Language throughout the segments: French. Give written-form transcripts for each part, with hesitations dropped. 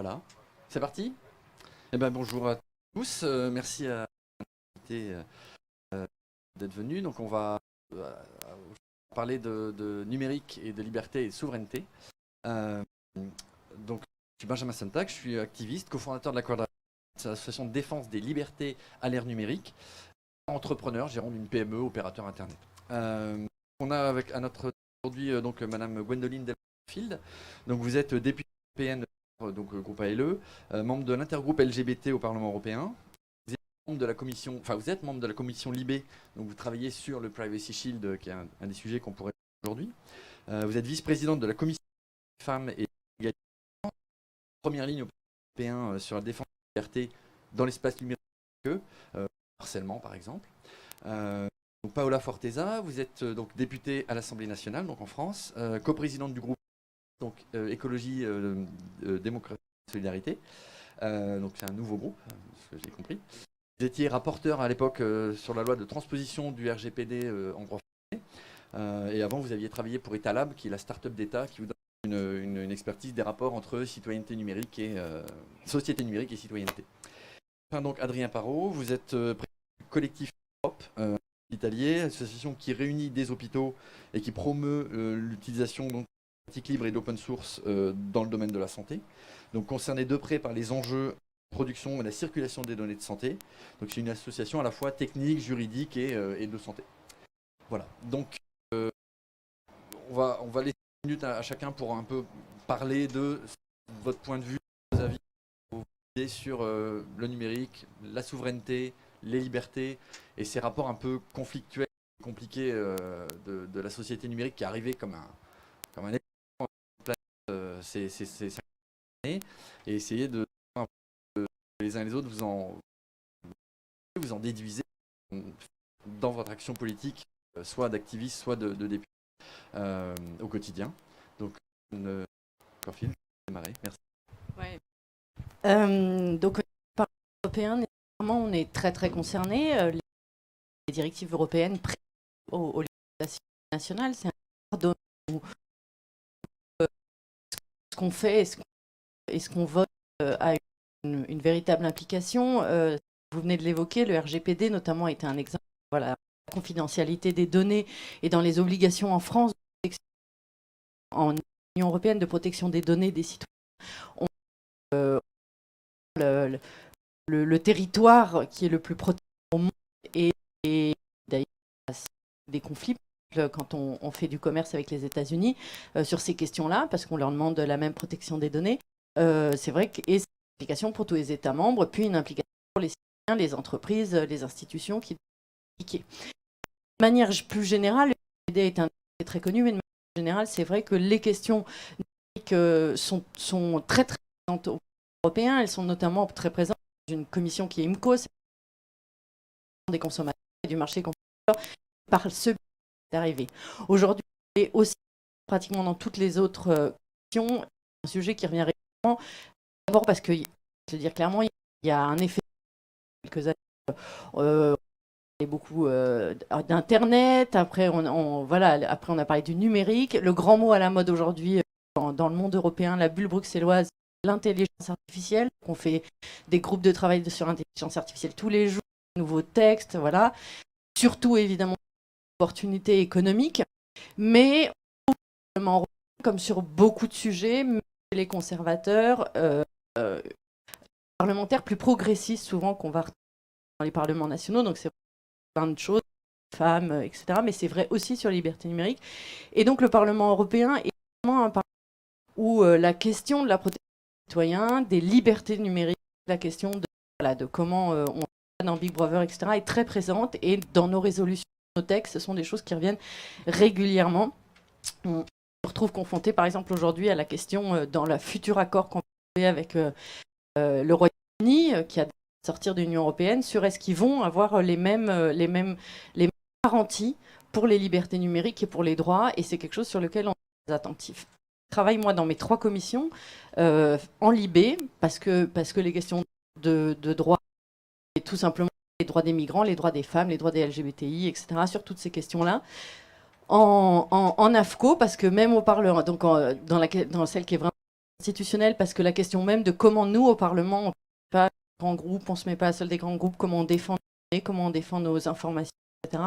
Voilà, c'est parti. Eh ben, bonjour à tous, merci à l'invité d'être venu. Donc on va euh, parler de numérique et de liberté et de souveraineté. Euh, donc je suis Benjamin Sontag, je suis activiste, cofondateur de la Quadrature, l'association de défense des libertés à l'ère numérique, entrepreneur, gérant d'une PME, opérateur internet. On a avec à notre aujourd'hui donc Madame Gwendoline Delfield. Donc vous êtes députée européenne, donc groupe ALE, membre de l'intergroupe LGBT au Parlement européen. Vous êtes membre de la commission, vous êtes membre de la commission Libé, donc vous travaillez sur le Privacy Shield, qui est un des sujets qu'on pourrait aujourd'hui. Vous êtes vice-présidente de la commission des femmes et l'égalité, première ligne au Parlement européen sur la défense des libertés dans l'espace numérique, harcèlement par exemple. Donc Paola Forteza, vous êtes donc députée à l'Assemblée nationale, donc en France, coprésidente du groupe donc, Écologie, Démocratie et Solidarité. Donc c'est un nouveau groupe, ce que j'ai compris. Vous étiez rapporteur à l'époque sur la loi de transposition du RGPD en droit français. Et avant, vous aviez travaillé pour Etalab, qui est la start-up d'État qui vous donne une expertise des rapports entre citoyenneté numérique et société numérique et citoyenneté. Enfin, donc Adrien Parot, vous êtes président du collectif Europe Hospitalier, association qui réunit des hôpitaux et qui promeut l'utilisation de pratiques libres et d'open source dans le domaine de la santé. Donc concerné de près par les enjeux de production et la circulation des données de santé. Donc c'est une association à la fois technique, juridique et de santé. Voilà. Donc on va laisser une minute à chacun pour un peu parler de votre point de vue, vos avis, vos idées sur le numérique, la souveraineté, les libertés et ces rapports un peu conflictuels, compliqués de la société numérique qui est arrivée comme un élément ces 5 années, et essayer de les uns et les autres vous en déduisez dans votre action politique, soit d'activiste, soit de député au quotidien. Donc, Corfil, démarrer. Merci. Ouais. Donc, par européen, nécessairement, on est très très concerné. Les directives européennes aux législations nationales, c'est un domaine où ce qu'on fait et ce qu'on vote a une véritable implication. Vous venez de l'évoquer, le RGPD notamment a été un exemple. Voilà, la confidentialité des données et dans les obligations en France, en Union européenne de protection des données des citoyens, le territoire qui est le plus protégé au monde et d'ailleurs des conflits quand on fait du commerce avec les États-Unis sur ces questions-là, parce qu'on leur demande la même protection des données. C'est vrai que c'est une implication pour tous les États membres, puis une implication pour les citoyens, les entreprises, les institutions qui doivent appliquer. De manière plus générale, le RGPD est un est très connu, mais de manière générale, c'est vrai que les questions sont très très présentes au européen. Elles sont notamment très présentes dans une commission qui est IMCO, c'est des consommateurs et du marché consommateur, par ce qui est arrivé. Aujourd'hui, et aussi pratiquement dans toutes les autres questions, un sujet qui revient régulièrement. D'abord parce que, je vais le dire clairement, il y a un effet quelques années. Beaucoup d'internet, après après on a parlé du numérique, le grand mot à la mode aujourd'hui dans le monde européen, la bulle bruxelloise, l'intelligence artificielle. On fait des groupes de travail sur l'intelligence artificielle tous les jours, nouveaux textes, voilà. Surtout évidemment opportunités économiques, mais comme sur beaucoup de sujets, les conservateurs, parlementaires plus progressistes souvent qu'on va retrouver dans les parlements nationaux, donc c'est plein de choses, femmes, etc. Mais c'est vrai aussi sur la liberté numérique. Et donc le Parlement européen est vraiment un Parlement où la question de la protection des citoyens, des libertés numériques, la question de comment on dans Big Brother, etc., est très présente. Et dans nos résolutions, nos textes, ce sont des choses qui reviennent régulièrement. On se retrouve confronté, par exemple, aujourd'hui à la question dans le futur accord qu'on va trouver avec le Royaume-Uni, qui a sortir de l'Union européenne, sur est-ce qu'ils vont avoir les mêmes garanties pour les libertés numériques et pour les droits, et c'est quelque chose sur lequel on est attentif. Je travaille, moi, dans mes 3 commissions, en Libé, parce que les questions de droits, et tout simplement les droits des migrants, les droits des femmes, les droits des LGBTI, etc., sur toutes ces questions-là. En AFCO, parce que même au Parlement, donc dans celle qui est vraiment institutionnel, parce que la question même de comment nous, au Parlement, on ne fait pas grands groupes, on ne se met pas à seul des grands groupes, comment on défend nos informations, etc.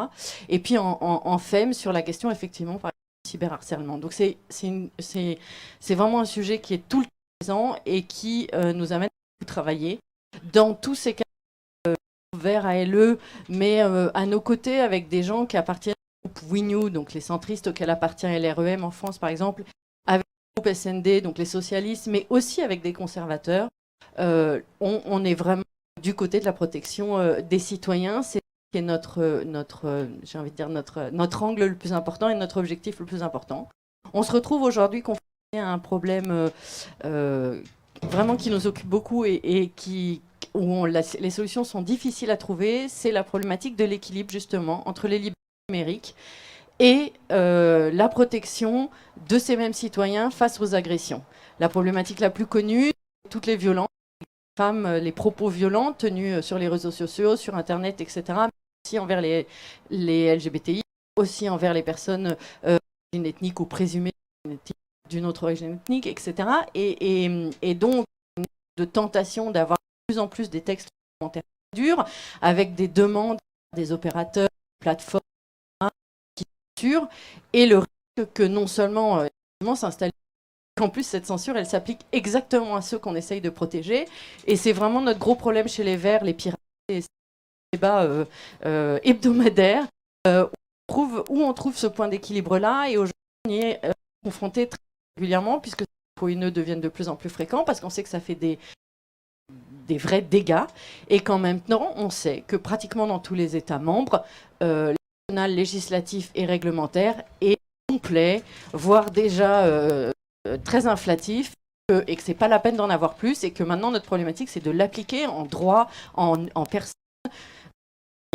Et puis en FEM, sur la question, effectivement, par exemple, du cyberharcèlement. Donc c'est vraiment un sujet qui est tout le temps présent et qui nous amène à travailler dans tous ces cas vers ALE, mais à nos côtés avec des gens qui appartiennent au groupe WINU, donc les centristes auxquels appartient LREM en France par exemple, avec le groupe SND, donc les socialistes, mais aussi avec des conservateurs. On est vraiment du côté de la protection des citoyens. C'est qui est j'ai envie de dire notre angle le plus important et notre objectif le plus important. On se retrouve aujourd'hui confronté à un problème vraiment qui nous occupe beaucoup et où les solutions sont difficiles à trouver. C'est la problématique de l'équilibre justement entre les libertés numériques et la protection de ces mêmes citoyens face aux agressions. La problématique la plus connue, toutes les violences, les femmes, les propos violents tenus sur les réseaux sociaux, sur Internet, etc., mais aussi envers les LGBTI, aussi envers les personnes d'origine ethnique ou présumées d'une autre origine ethnique, etc. Et donc, de tentation d'avoir de plus en plus des textes durs, avec des demandes des opérateurs, des plateformes, qui censurent, et le risque que non seulement s'installe, qu'en plus cette censure, elle s'applique exactement à ceux qu'on essaye de protéger. Et c'est vraiment notre gros problème chez les Verts, les pirates, les débats hebdomadaires, où on trouve ce point d'équilibre-là. Et aujourd'hui, on y est confronté très régulièrement, puisque les haineux deviennent de plus en plus fréquents, parce qu'on sait que ça fait des vrais dégâts, et qu'en même temps, on sait que pratiquement dans tous les États membres, national, législatif et réglementaire est complet, voire déjà très inflatif, et que c'est pas la peine d'en avoir plus, et que maintenant notre problématique c'est de l'appliquer en droit, en personne,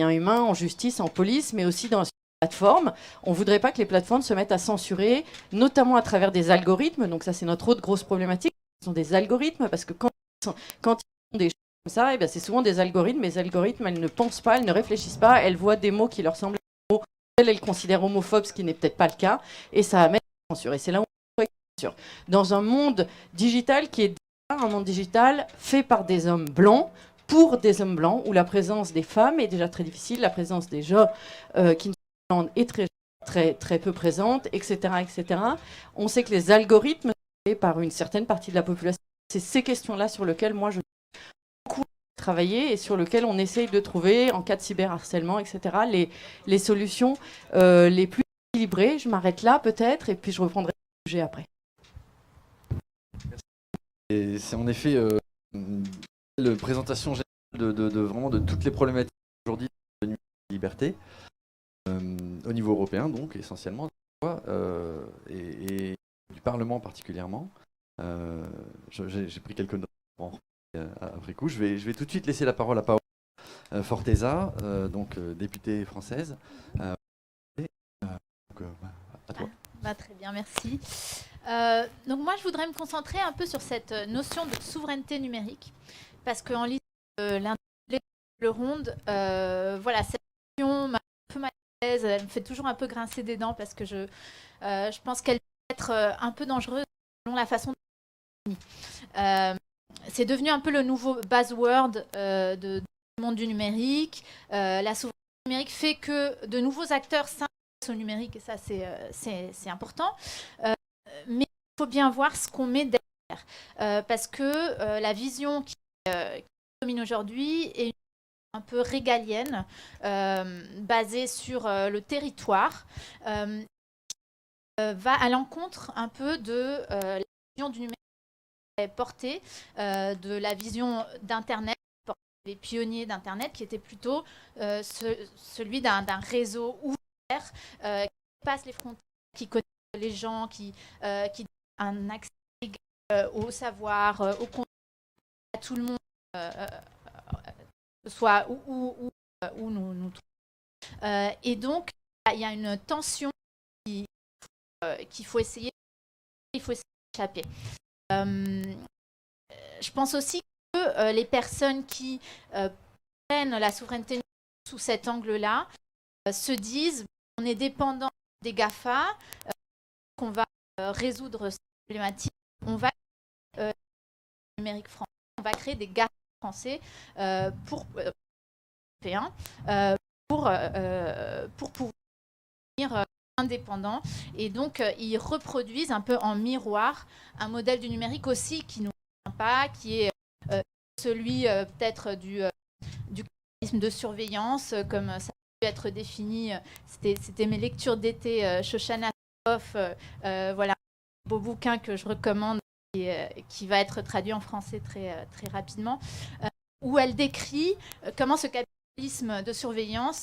en humain, en justice, en police, mais aussi dans les plateformes. On voudrait pas que les plateformes se mettent à censurer, notamment à travers des algorithmes. Donc ça c'est notre autre grosse problématique. Ce sont des algorithmes, parce que quand ils font des choses comme ça, et bien c'est souvent des algorithmes. Les algorithmes, elles ne pensent pas, elles ne réfléchissent pas, elles voient des mots qui leur semblent homophobes, elles considèrent homophobes, ce qui n'est peut-être pas le cas, et ça amène à la censure. Et c'est là où on est censure. Dans un monde digital qui est déjà un monde digital fait par des hommes blancs, pour des hommes blancs, où la présence des femmes est déjà très difficile, la présence des gens qui ne sont pas blancs est très peu présente, etc., etc. On sait que les algorithmes sont faits par une certaine partie de la population. C'est ces questions-là sur lesquelles moi je beaucoup travailler et sur lesquelles on essaye de trouver, en cas de cyberharcèlement, etc., les solutions les plus équilibrées. Je m'arrête là peut-être, et puis je reprendrai le sujet après. Et c'est en effet la présentation générale de vraiment de toutes les problématiques aujourd'hui de liberté au niveau européen, donc essentiellement, et du Parlement particulièrement. J'ai pris quelques notes après coup. Je vais tout de suite laisser la parole à Paola Forteza, donc députée française. À toi. Très bien, merci. Donc moi, je voudrais me concentrer un peu sur cette notion de souveraineté numérique, parce qu'en lisant l'intitulé de Ronde, voilà, cette notion m'a un peu mal à l'aise, elle me fait toujours un peu grincer des dents, parce que je pense qu'elle peut être un peu dangereuse selon la façon dont c'est devenu un peu le nouveau buzzword du monde du numérique. La souveraineté numérique fait que de nouveaux acteurs s'intéressent au numérique, et ça c'est important. Mais il faut bien voir ce qu'on met derrière. Parce que la vision qui domine aujourd'hui est un peu régalienne, basée sur le territoire, va à l'encontre un peu de la vision du numérique portée, de la vision d'Internet, les pionniers d'Internet, qui était plutôt celui d'un réseau ouvert, qui passe les frontières, qui connaît les gens, qui a un accès au savoir, au contenu, à tout le monde, soit où nous trouvons. Et donc, il y a une tension qu'il faut essayer d'échapper. Je pense aussi que les personnes qui prennent la souveraineté sous cet angle-là se disent on est dépendant des GAFA, qu'on va résoudre cette problématique, on va numérique français. On va créer des garants français européens pour pouvoir devenir indépendants. Et donc, ils reproduisent un peu en miroir un modèle du numérique aussi qui nous convient pas, qui est celui peut-être du capitalisme de surveillance, comme ça peut être défini. C'était mes lectures d'été, Shoshana Zuboff, voilà, un beau bouquin que je recommande qui va être traduit en français très, très rapidement, où elle décrit comment ce capitalisme de surveillance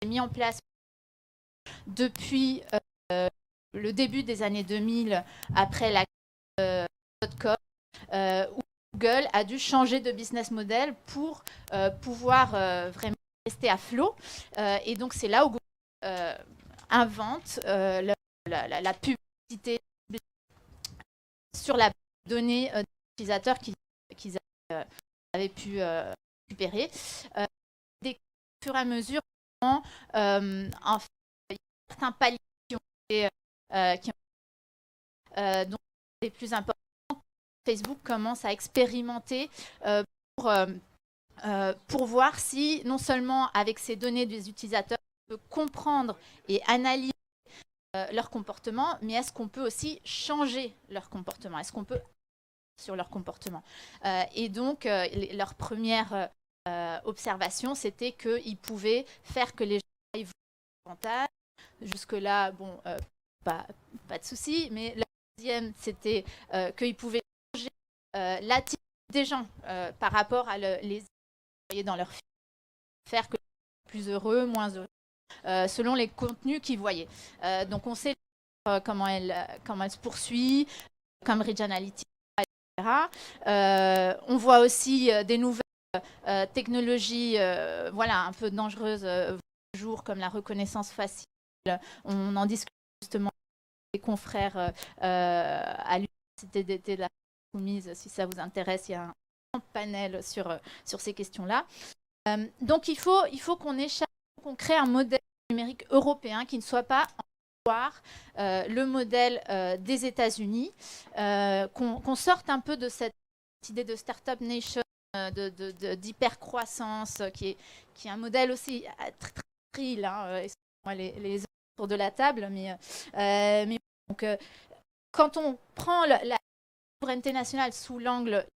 est mis en place depuis le début des années 2000, après la .com, où Google a dû changer de business model pour pouvoir vraiment rester à flot. Et donc, c'est là où Google invente la publicité sur la donnée des utilisateurs qu'ils avaient pu récupérer. Au fur et à mesure, en fait, il y a certains paliers qui ont donc les plus importants. Facebook commence à expérimenter pour voir si, non seulement avec ces données des utilisateurs, on peut comprendre et analyser leur comportement, mais est-ce qu'on peut aussi changer leur comportement? Est-ce qu'on peut sur leur comportement? Et donc, leur première observation, c'était qu'ils pouvaient faire que les gens aillent davantage. Jusque-là, bon, pas de souci, mais la deuxième, c'était qu'ils pouvaient changer l'attitude des gens par rapport à les envoyer dans leur feed, faire que les gens soient plus heureux, moins heureux, selon les contenus qu'ils voyaient. Donc, on sait comment elle se poursuit, Cambridge Analytica, etc. On voit aussi des nouvelles technologies voilà, un peu dangereuses jour, comme la reconnaissance faciale. On en discute justement avec des confrères à l'Université d'été de la Soumise. Si ça vous intéresse, il y a un panel sur ces questions-là. Donc, il faut qu'on crée un modèle numérique européen qui ne soit pas le modèle des États-Unis, qu'on sorte un peu de cette idée de Startup Nation, d'hypercroissance, qui est un modèle aussi très fragile, hein, excusez-moi les autour de la table, mais donc, quand on prend la souveraineté nationale sous l'angle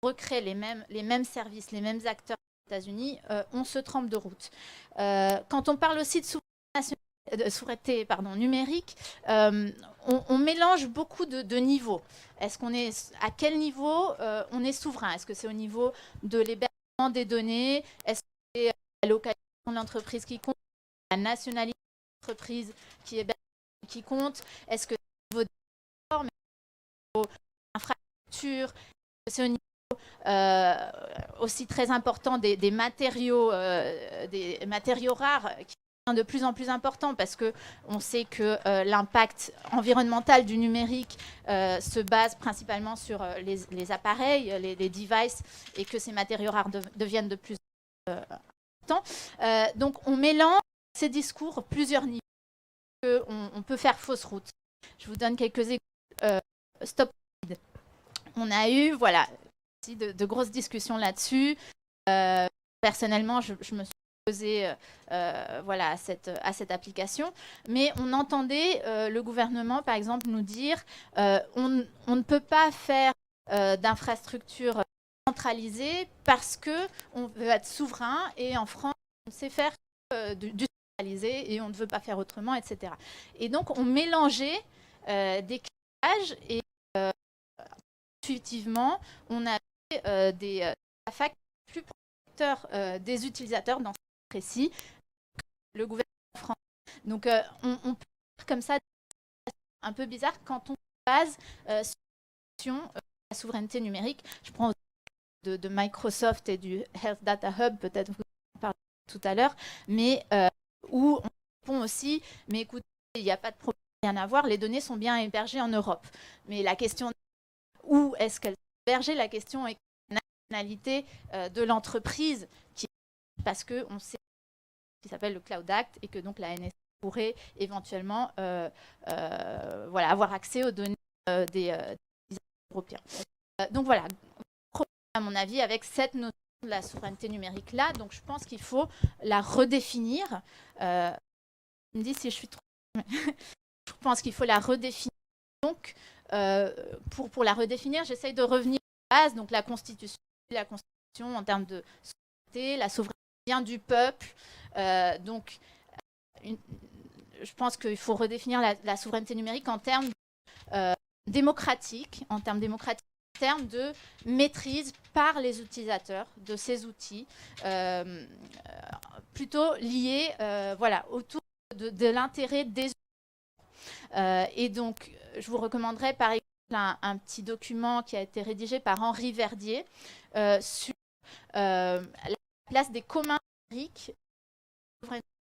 recréer les mêmes services, les mêmes acteurs aux États-Unis, on se trompe de route. Quand on parle aussi de souveraineté numérique, on mélange beaucoup de niveaux. À quel niveau on est souverain? Est-ce que c'est au niveau de l'hébergement des données? Est-ce que c'est la localisation de l'entreprise qui compte? La nationalité de l'entreprise qui compte? Est-ce que c'est au niveau des normes, au niveau de l'infrastructure? Est-ce que c'est au niveau aussi très important des matériaux rares qui devient de plus en plus important, parce qu'on sait que l'impact environnemental du numérique se base principalement sur les appareils, les devices, et que ces matériaux rares deviennent de plus en plus importants. Donc on mélange ces discours plusieurs niveaux, on peut faire fausse route. Je vous donne quelques exemples. Stop. On a eu, voilà, de grosses discussions là-dessus. Personnellement, je me suis opposée voilà, à cette application, mais on entendait le gouvernement, par exemple, nous dire on ne peut pas faire d'infrastructures centralisées parce qu'on veut être souverain, et en France, on sait faire du centralisé et on ne veut pas faire autrement, etc. Et donc, on mélangeait des clivages, et intuitivement, on avait des facteurs plus protecteurs des utilisateurs dans ce cas précis, le gouvernement français. Donc, on peut faire comme ça un peu bizarre quand on base sur la souveraineté numérique. Je prends de Microsoft et du Health Data Hub, peut-être vous en parlez tout à l'heure, mais où on répond aussi, mais écoutez, il n'y a pas de problème, rien à voir, les données sont bien hébergées en Europe. Mais la question, où est-ce qu'elles sont hébergées? La question est la nationalité de l'entreprise, parce qu'on sait ce qui s'appelle le Cloud Act, et que donc la NSA pourrait éventuellement voilà, avoir accès aux données des européen. Donc voilà, à mon avis, avec cette notion de la souveraineté numérique là, donc je pense qu'il faut la redéfinir. Je me dis si je suis trop... je pense qu'il faut la redéfinir. Donc, pour la redéfinir, j'essaye de revenir à la base, donc la Constitution en termes de souveraineté, la souveraineté vient du peuple. Donc, je pense qu'il faut redéfinir la souveraineté numérique en termes démocratiques, en termes de maîtrise par les utilisateurs de ces outils, plutôt liés autour de l'intérêt des utilisateurs. Et donc, je vous recommanderais par exemple un petit document qui a été rédigé par Henri Verdier sur la place des communs numériques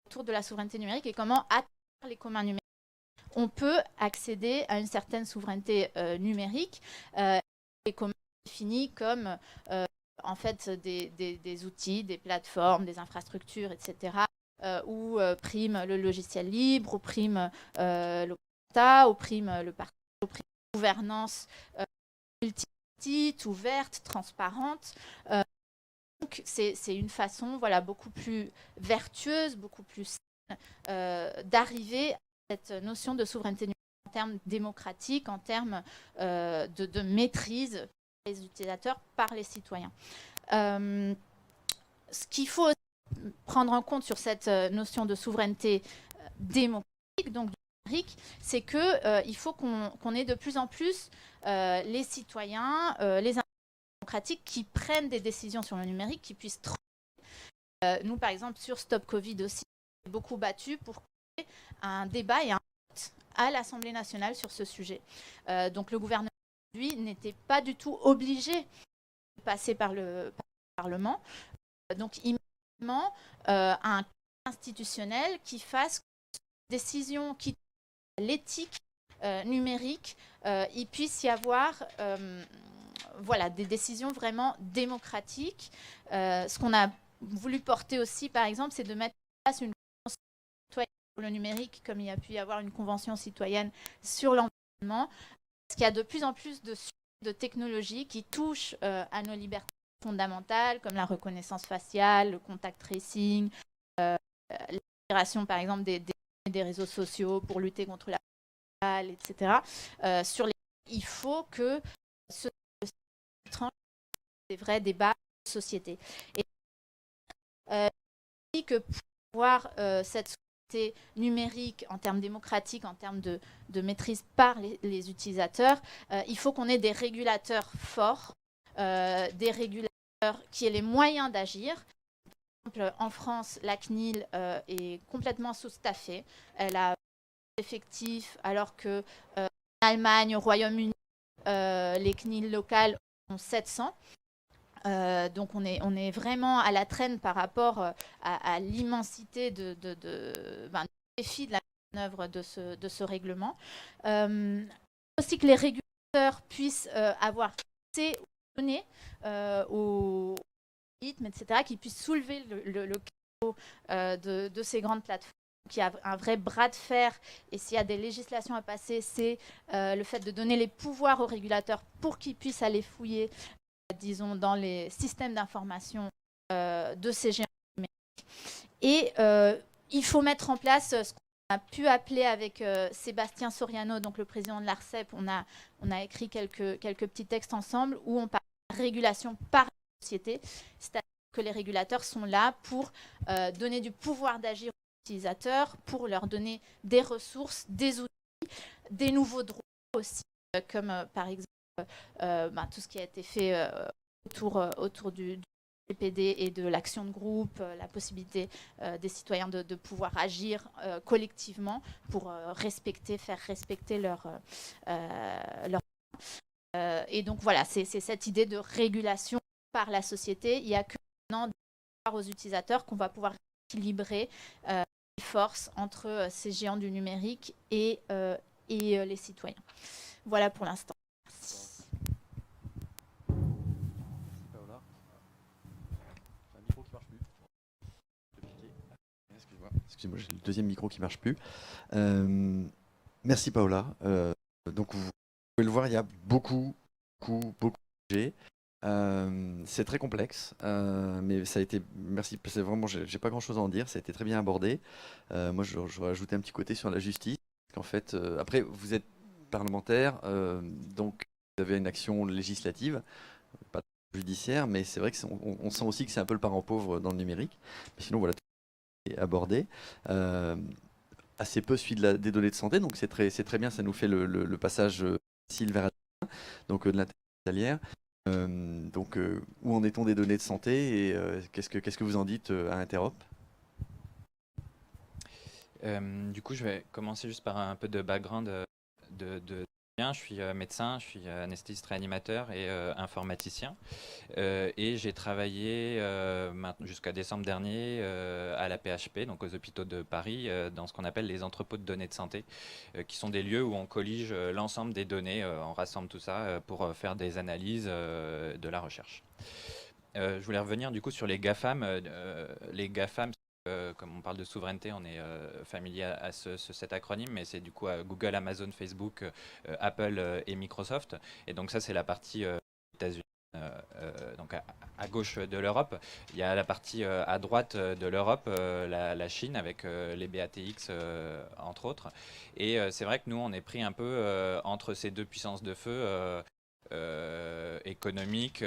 autour de la souveraineté numérique et comment, à travers les communs numériques, on peut accéder à une certaine souveraineté numérique. Les communs définis comme en fait des outils, des plateformes, des infrastructures, etc. Où prime le logiciel libre, où prime l'open data, où prime le partage, où prime la gouvernance multi-site, ouverte, transparente. Donc c'est une façon beaucoup plus vertueuse, beaucoup plus saine d'arriver à cette notion de souveraineté numérique en termes démocratiques, en termes de maîtrise par les utilisateurs, par les citoyens. Ce qu'il faut prendre en compte sur cette notion de souveraineté démocratique, donc numérique, c'est qu'il faut qu'on ait de plus en plus les citoyens, les démocratiques qui prennent des décisions sur le numérique, qui puissent nous, par exemple, sur Stop Covid aussi, on s'est beaucoup battu pour créer un débat et un vote à l'Assemblée nationale sur ce sujet. Donc le gouvernement, lui, n'était pas du tout obligé de passer par le Parlement. Donc immédiatement, un institutionnel qui fasse des décisions qui touchent à l'éthique numérique, il puisse y avoir des décisions vraiment démocratiques. Ce qu'on a voulu porter aussi, par exemple, c'est de mettre en place une convention citoyenne sur le numérique, comme il y a pu y avoir une convention citoyenne sur l'environnement, parce qu'il y a de plus en plus de technologies qui touchent à nos libertés fondamentales, comme la reconnaissance faciale, le contact tracing, l'intégration, par exemple, des réseaux sociaux pour lutter contre la fraude, etc. Il faut que ce des vrais débats de société. Et que pour avoir cette société numérique en termes démocratiques, en termes de maîtrise par les utilisateurs, il faut qu'on ait des régulateurs forts, des régulateurs qui aient les moyens d'agir. Par exemple, en France, la CNIL est complètement sous-staffée. Elle a effectifs, alors que en Allemagne, au Royaume-Uni, les CNIL locales ont 700. Donc on est vraiment à la traîne par rapport à l'immensité du défi de la mise en œuvre de ce règlement. Aussi que les régulateurs puissent avoir accès aux données, aux algorithmes, etc., qui puissent soulever le chaos de ces grandes plateformes. Donc, il y a un vrai bras de fer, et s'il y a des législations à passer, c'est le fait de donner les pouvoirs aux régulateurs pour qu'ils puissent aller fouiller, disons, dans les systèmes d'information de ces géants numériques. Et il faut mettre en place ce qu'on a pu appeler avec Sébastien Soriano, donc le président de l'ARCEP, on a écrit quelques petits textes ensemble où on parle de régulation par la société, c'est-à-dire que les régulateurs sont là pour donner du pouvoir d'agir aux utilisateurs, pour leur donner des ressources, des outils, des nouveaux droits aussi, comme par exemple tout ce qui a été fait autour du GPD et de l'action de groupe, la possibilité des citoyens de pouvoir agir collectivement pour faire respecter leurs et donc voilà, c'est cette idée de régulation par la société. Il n'y a que maintenant aux utilisateurs qu'on va pouvoir équilibrer les forces entre ces géants du numérique et les citoyens. Voilà pour l'instant. Merci. Paola. J'ai un micro qui marche plus. Excusez-moi, j'ai le deuxième micro qui marche plus. Merci Paola. Donc vous pouvez le voir, il y a beaucoup beaucoup de sujets. C'est très complexe, mais ça a été, merci, c'est vraiment, j'ai pas grand-chose à en dire, ça a été très bien abordé. Moi, j'aurais ajouté un petit côté sur la justice, qu'en fait, après, vous êtes parlementaire, donc vous avez une action législative, pas judiciaire, mais c'est vrai que on sent aussi que c'est un peu le parent pauvre dans le numérique. Mais sinon, voilà, tout est abordé. Euh, Assez peu suivi des données de santé, donc c'est très bien, ça nous fait le passage facile vers donc de l'intelligence artificielle. Donc, où en est-on des données de santé et qu'est-ce que vous en dites à Interop? Du coup, je vais commencer juste par un peu de background de bien. Je suis médecin, je suis anesthésiste réanimateur et informaticien. Et j'ai travaillé jusqu'à décembre dernier à la PHP, donc aux hôpitaux de Paris, dans ce qu'on appelle les entrepôts de données de santé, qui sont des lieux où on collige l'ensemble des données, on rassemble tout ça pour faire des analyses, de la recherche. Je voulais revenir du coup sur les GAFAM. Les GAFAM, comme on parle de souveraineté, on est familier à cet acronyme, mais c'est du coup Google, Amazon, Facebook, Apple et Microsoft. Et donc ça, c'est la partie États-Unis. Donc à gauche de l'Europe, il y a la partie à droite de l'Europe, la Chine avec les BATX entre autres. Et c'est vrai que nous, on est pris un peu entre ces deux puissances de feu économiques.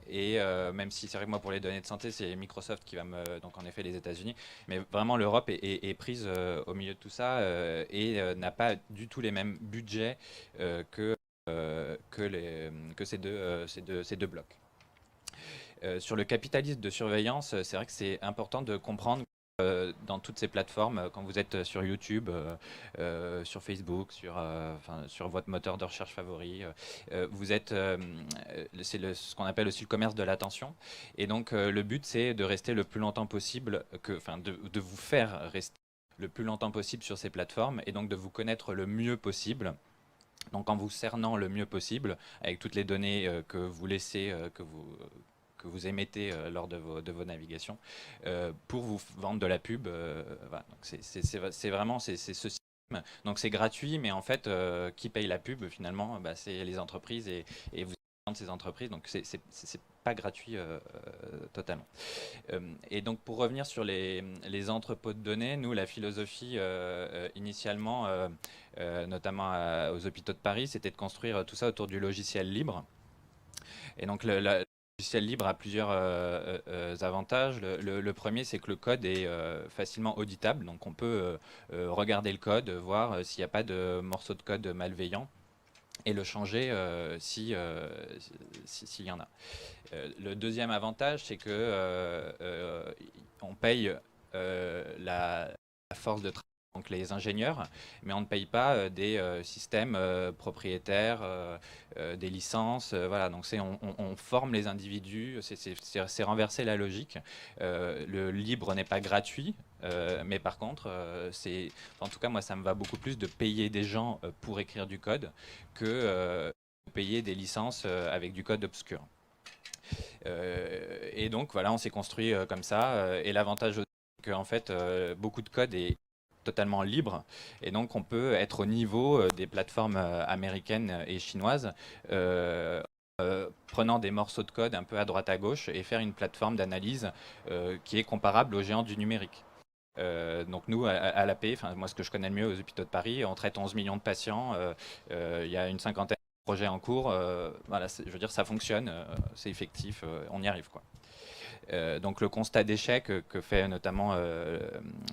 Et même si c'est vrai que moi pour les données de santé c'est Microsoft qui va donc en effet les États-Unis, mais vraiment l'Europe est prise au milieu de tout ça et n'a pas du tout les mêmes budgets que ces deux blocs. Sur le capitalisme de surveillance, c'est vrai que c'est important de comprendre dans toutes ces plateformes, quand vous êtes sur YouTube, sur Facebook, sur votre moteur de recherche favori, vous êtes, c'est ce qu'on appelle aussi le commerce de l'attention. Et donc le but c'est de rester le plus longtemps possible, de vous faire rester le plus longtemps possible sur ces plateformes et donc de vous connaître le mieux possible. Donc en vous cernant le mieux possible avec toutes les données que vous laissez, que vous émettez lors de vos navigations pour vous vendre de la pub. Voilà. Donc c'est vraiment ce système. Donc c'est gratuit, mais en fait, qui paye la pub finalement, c'est les entreprises et vous vendez ces entreprises. Donc c'est pas gratuit totalement. Et donc pour revenir sur les entrepôts de données, nous la philosophie initialement, notamment aux hôpitaux de Paris, c'était de construire tout ça autour du logiciel libre. Et donc le logiciel libre a plusieurs avantages. Le premier, c'est que le code est facilement auditable, donc on peut regarder le code, voir s'il n'y a pas de morceaux de code malveillants et le changer s'il y en a. Le deuxième avantage, c'est que on paye la force de travail, donc les ingénieurs, mais on ne paye pas des systèmes propriétaires, des licences. Voilà, donc on forme les individus, c'est renverser la logique. Le libre n'est pas gratuit, mais par contre, en tout cas, moi, ça me va beaucoup plus de payer des gens pour écrire du code que de payer des licences avec du code obscur. Et donc voilà, on s'est construit comme ça. Et l'avantage aussi, c'est qu'en fait, beaucoup de code est totalement libre. Et donc on peut être au niveau des plateformes américaines et chinoises, prenant des morceaux de code un peu à droite à gauche et faire une plateforme d'analyse qui est comparable aux géants du numérique. Donc nous, à l'AP, moi ce que je connais le mieux aux hôpitaux de Paris, on traite 11 millions de patients, il y a une cinquantaine de projets en cours, voilà, je veux dire ça fonctionne, c'est effectif, on y arrive quoi. Donc le constat d'échec que fait notamment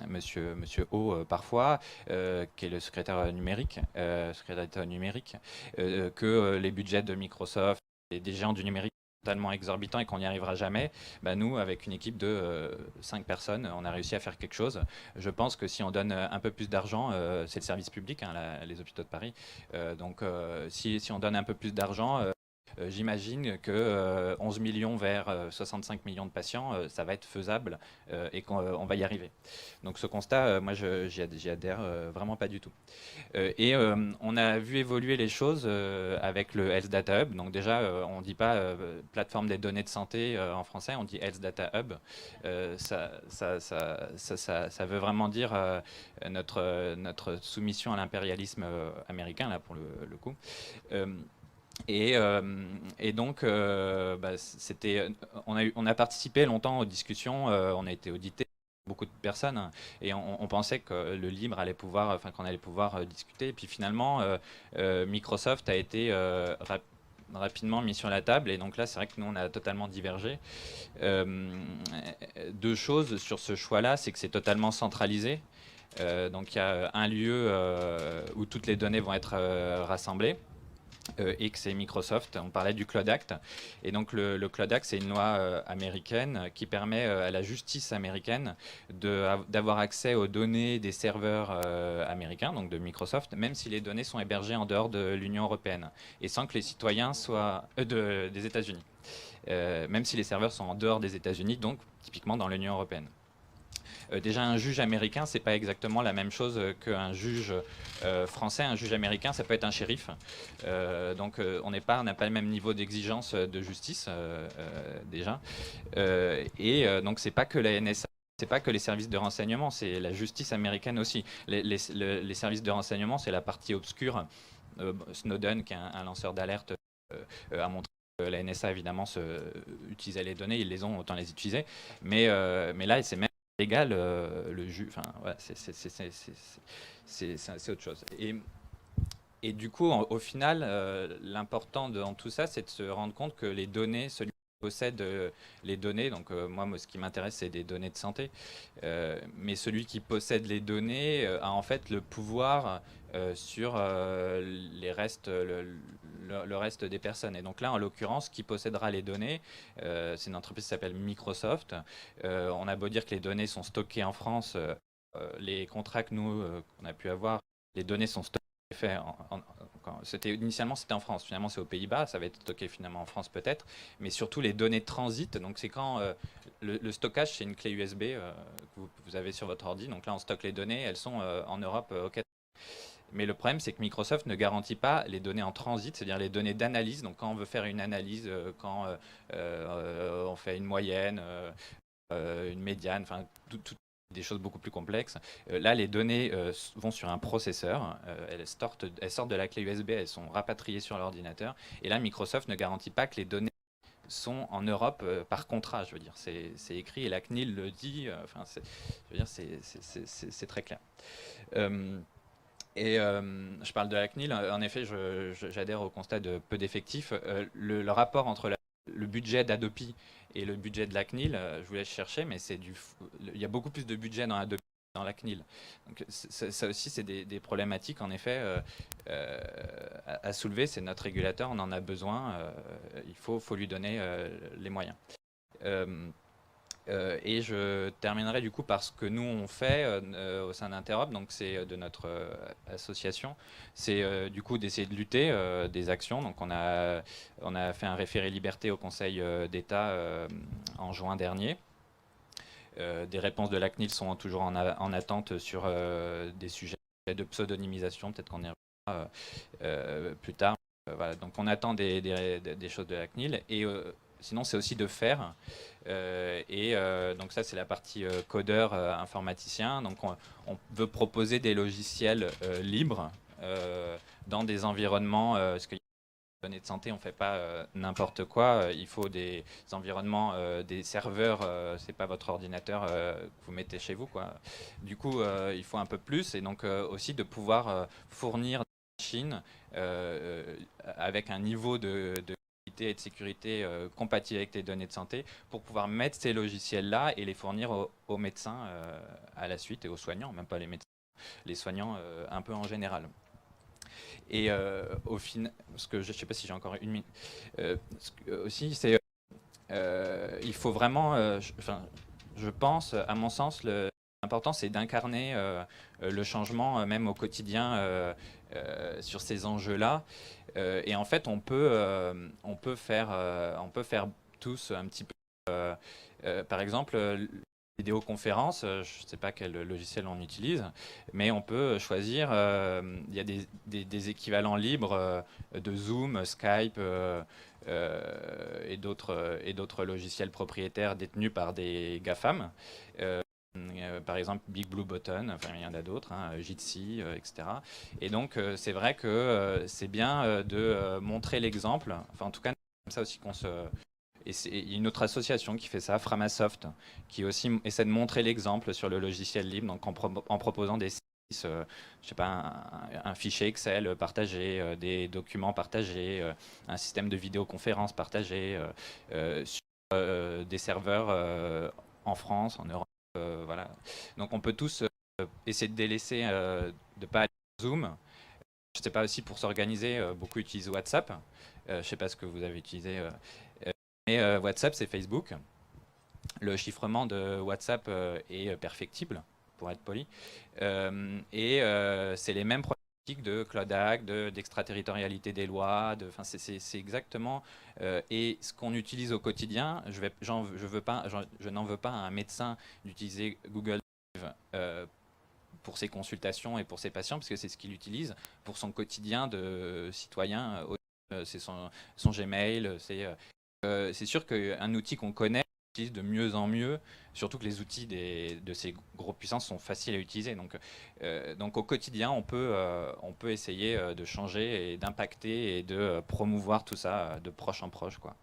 monsieur O parfois, qui est le secrétaire numérique, secrétaire d'État numérique, que les budgets de Microsoft et des géants du numérique totalement exorbitant et qu'on n'y arrivera jamais, nous, avec une équipe de 5 personnes, on a réussi à faire quelque chose. Je pense que si on donne un peu plus d'argent, c'est le service public, hein, les hôpitaux de Paris, donc si on donne un peu plus d'argent, j'imagine que 11 millions vers 65 millions de patients, ça va être faisable et qu'on va y arriver. Donc ce constat, moi j'y adhère vraiment pas du tout. Et on a vu évoluer les choses avec le Health Data Hub. Donc déjà, on ne dit pas plateforme des données de santé en français, on dit Health Data Hub. Ça veut vraiment dire notre soumission à l'impérialisme américain, là pour le coup. Et donc, on a participé longtemps aux discussions, on a été audité, beaucoup de personnes, hein, et on pensait que le libre allait pouvoir, enfin qu'on allait pouvoir discuter. Et puis finalement, Microsoft a été rapidement mis sur la table, et donc là, c'est vrai que nous, on a totalement divergé. Deux choses sur ce choix-là, c'est que c'est totalement centralisé. Donc il y a un lieu où toutes les données vont être rassemblées. Et que c'est Microsoft. On parlait du Cloud Act. Et donc le Cloud Act, c'est une loi américaine qui permet à la justice américaine d'avoir accès aux données des serveurs américains, donc de Microsoft, même si les données sont hébergées en dehors de l'Union européenne, et sans que les citoyens soient des États-Unis. Même si les serveurs sont en dehors des États-Unis, donc typiquement dans l'Union européenne. Déjà, un juge américain, c'est pas exactement la même chose qu'un juge français. Un juge américain, ça peut être un shérif. Donc, on n'a pas le même niveau d'exigence de justice, déjà. Donc, c'est pas que la NSA. C'est pas que les services de renseignement, c'est la justice américaine aussi. Les services de renseignement, c'est la partie obscure. Snowden, qui est un lanceur d'alerte, a montré que la NSA, évidemment, utilisait les données. Ils les ont, autant les utiliser. Mais là, c'est même légal, le juge, enfin, voilà, c'est autre chose. Et du coup, au final, l'important dans tout ça, c'est de se rendre compte que les données, celui qui possède les données, donc moi, ce qui m'intéresse, c'est des données de santé, mais celui qui possède les données a en fait le pouvoir sur les restes, le reste des personnes. Et donc là, en l'occurrence, qui possédera les données, c'est une entreprise qui s'appelle Microsoft. On a beau dire que les données sont stockées en France, les contrats que nous, qu'on a pu avoir, les données sont stockées. Initialement c'était en France, finalement c'est aux Pays-Bas, ça va être stocké finalement en France peut-être, mais surtout les données de transit, donc c'est quand le stockage c'est une clé USB que vous avez sur votre ordi, donc là on stocke les données, elles sont en Europe, ok. Mais le problème, c'est que Microsoft ne garantit pas les données en transit, c'est-à-dire les données d'analyse. Donc, quand on veut faire une analyse, quand on fait une moyenne, une médiane, enfin, des choses beaucoup plus complexes. Là, les données vont sur un processeur, elles sortent de la clé USB, elles sont rapatriées sur l'ordinateur. Et là, Microsoft ne garantit pas que les données sont en Europe par contrat, je veux dire. C'est écrit et la CNIL le dit. Enfin, je veux dire, c'est très clair. Je parle de la CNIL, en effet, j'adhère au constat de peu d'effectifs. Le rapport entre le budget d'Adopi et le budget de la CNIL, je vous laisse chercher, mais il y a beaucoup plus de budget dans Adopi que dans la CNIL. Donc, ça aussi, c'est des problématiques, en effet, à soulever. C'est notre régulateur, on en a besoin, il faut lui donner les moyens. Et je terminerai du coup par ce que nous on fait au sein d'Interop, donc c'est de notre association, c'est du coup d'essayer de lutter des actions. Donc on a fait un référé liberté au Conseil d'État en juin dernier. Des réponses de la CNIL sont toujours en attente sur des sujets de pseudonymisation, peut-être qu'on y reviendra plus tard. Voilà, donc on attend des choses de la CNIL, et sinon c'est aussi de faire. Donc ça c'est la partie codeur informaticien. Donc on veut proposer des logiciels libres dans des environnements, parce que les données de santé, on ne fait pas n'importe quoi. Il faut des environnements, des serveurs, c'est pas votre ordinateur que vous mettez chez vous, quoi. Du coup, il faut un peu plus, et donc aussi de pouvoir fournir des machines avec un niveau de et de sécurité compatible avec les données de santé, pour pouvoir mettre ces logiciels-là et les fournir aux médecins à la suite, et aux soignants, même pas les médecins, les soignants un peu en général. Et au final, parce que je ne sais pas si j'ai encore une minute, aussi, c'est il faut vraiment, je pense, à mon sens, l'important c'est d'incarner le changement même au quotidien sur ces enjeux-là. Et en fait, on peut faire tous un petit peu. Par exemple, vidéoconférence, je ne sais pas quel logiciel on utilise, mais on peut choisir. Il y a des équivalents libres de Zoom, Skype et d'autres logiciels propriétaires détenus par des GAFAM. par exemple Big Blue Button, enfin il y en a d'autres, hein, Jitsi, etc. Et donc c'est vrai que c'est bien de montrer l'exemple, enfin en tout cas comme ça aussi qu'on se... Et il y a une autre association qui fait ça, Framasoft, qui aussi essaie de montrer l'exemple sur le logiciel libre, donc en proposant des services, je sais pas, un fichier Excel partagé, des documents partagés, un système de vidéoconférence partagé, sur des serveurs en France, en Europe. Voilà. Donc on peut tous essayer de délaisser, de ne pas aller sur Zoom. Je ne sais pas aussi pour s'organiser, beaucoup utilisent WhatsApp. Je ne sais pas ce que vous avez utilisé. Mais WhatsApp, c'est Facebook. Le chiffrement de WhatsApp est perfectible, pour être poli. C'est les mêmes problématiques de Cloud Act, d'extraterritorialité des lois. C'est exactement... et ce qu'on utilise au quotidien, je n'en veux pas à un médecin d'utiliser Google Drive pour ses consultations et pour ses patients, parce que c'est ce qu'il utilise pour son quotidien de citoyen. C'est son Gmail, c'est sûr qu'un outil qu'on connaît, on utilise de mieux en mieux, surtout que les outils de ces grosses puissances sont faciles à utiliser. Donc au quotidien, on peut essayer de changer et d'impacter et de promouvoir tout ça de proche en proche, quoi.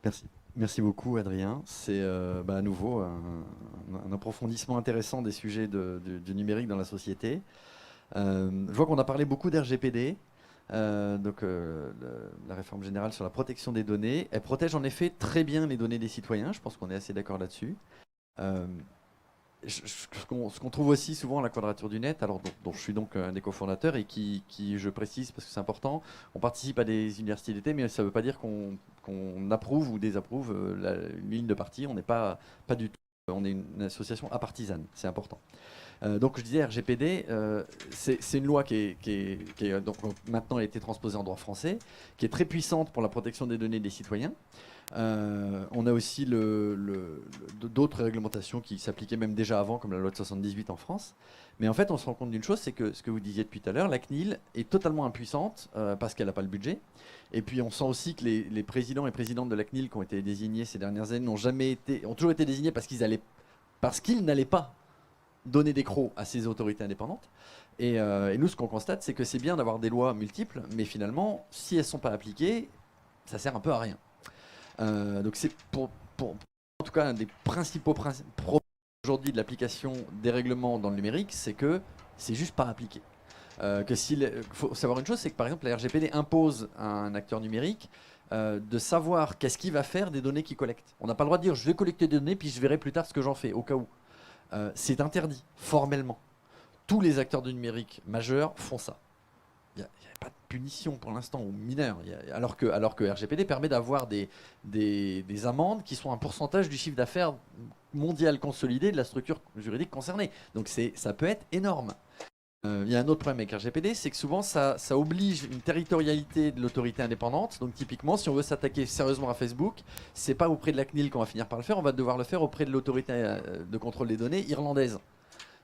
Merci. Merci beaucoup, Adrien. C'est à nouveau un approfondissement intéressant des sujets du numérique dans la société. Je vois qu'on a parlé beaucoup d'RGPD. La réforme générale sur la protection des données, elle protège en effet très bien les données des citoyens, je pense qu'on est assez d'accord là-dessus. Ce qu'on trouve aussi souvent à la Quadrature du Net, alors dont je suis donc un des cofondateurs et qui, je précise parce que c'est important, on participe à des universités d'été, mais ça ne veut pas dire qu'on approuve ou désapprouve une ligne de parti, on n'est pas du tout, on est une association apartisane, c'est important. Donc je disais RGPD, c'est une loi qui donc maintenant a été transposée en droit français, qui est très puissante pour la protection des données des citoyens. On a aussi d'autres réglementations qui s'appliquaient même déjà avant, comme la loi de 78 en France. Mais en fait, on se rend compte d'une chose, c'est que ce que vous disiez depuis tout à l'heure, la CNIL est totalement impuissante parce qu'elle n'a pas le budget. Et puis on sent aussi que les présidents et présidentes de la CNIL qui ont été désignés ces dernières années ont toujours été désignés parce qu'ils n'allaient pas donner des crocs à ces autorités indépendantes. Et nous, ce qu'on constate, c'est que c'est bien d'avoir des lois multiples, mais finalement, si elles ne sont pas appliquées, ça sert un peu à rien. Donc c'est pour en tout cas un des principaux problèmes aujourd'hui de l'application des règlements dans le numérique, c'est que c'est juste pas appliqué. Faut savoir une chose, c'est que par exemple la RGPD impose à un acteur numérique de savoir qu'est-ce qu'il va faire des données qu'il collecte. On n'a pas le droit de dire je vais collecter des données puis je verrai plus tard ce que j'en fais, au cas où. C'est interdit, formellement. Tous les acteurs du numérique majeurs font ça. Il n'y a pas de punition pour l'instant aux mineurs, alors que RGPD permet d'avoir des amendes qui sont un pourcentage du chiffre d'affaires mondial consolidé de la structure juridique concernée. Donc ça peut être énorme. Il y a un autre problème avec RGPD, c'est que souvent ça oblige une territorialité de l'autorité indépendante. Donc typiquement, si on veut s'attaquer sérieusement à Facebook, c'est pas auprès de la CNIL qu'on va finir par le faire, on va devoir le faire auprès de l'autorité de contrôle des données irlandaise.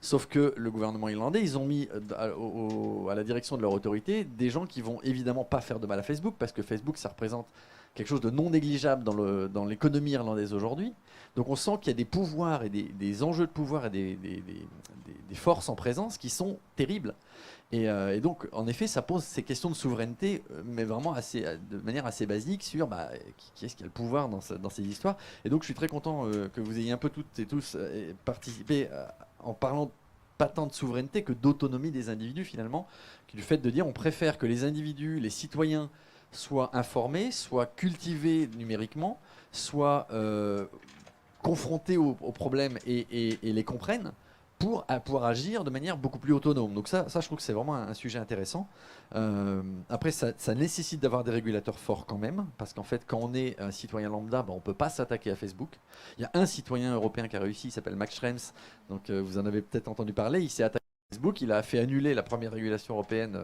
Sauf que le gouvernement irlandais, ils ont mis à la direction de leur autorité des gens qui vont évidemment pas faire de mal à Facebook, parce que Facebook, ça représente quelque chose de non négligeable dans l'économie irlandaise aujourd'hui. Donc on sent qu'il y a des pouvoirs et des enjeux de pouvoir et des forces en présence qui sont terribles. Et donc, en effet, ça pose ces questions de souveraineté, mais vraiment de manière assez basique sur qui est-ce qui a le pouvoir dans ces histoires. Et donc, je suis très content que vous ayez un peu toutes et tous participé en parlant pas tant de souveraineté que d'autonomie des individus, finalement, du fait de dire on préfère que les individus, les citoyens, soient informés, soient cultivés numériquement, soient confrontés aux problèmes et les comprennent, pour pouvoir agir de manière beaucoup plus autonome. Donc ça je trouve que c'est vraiment un sujet intéressant. Après, ça nécessite d'avoir des régulateurs forts quand même, parce qu'en fait, quand on est un citoyen lambda, on ne peut pas s'attaquer à Facebook. Il y a un citoyen européen qui a réussi, il s'appelle Max Schrems, donc vous en avez peut-être entendu parler, il s'est attaqué à Facebook, il a fait annuler la première régulation européenne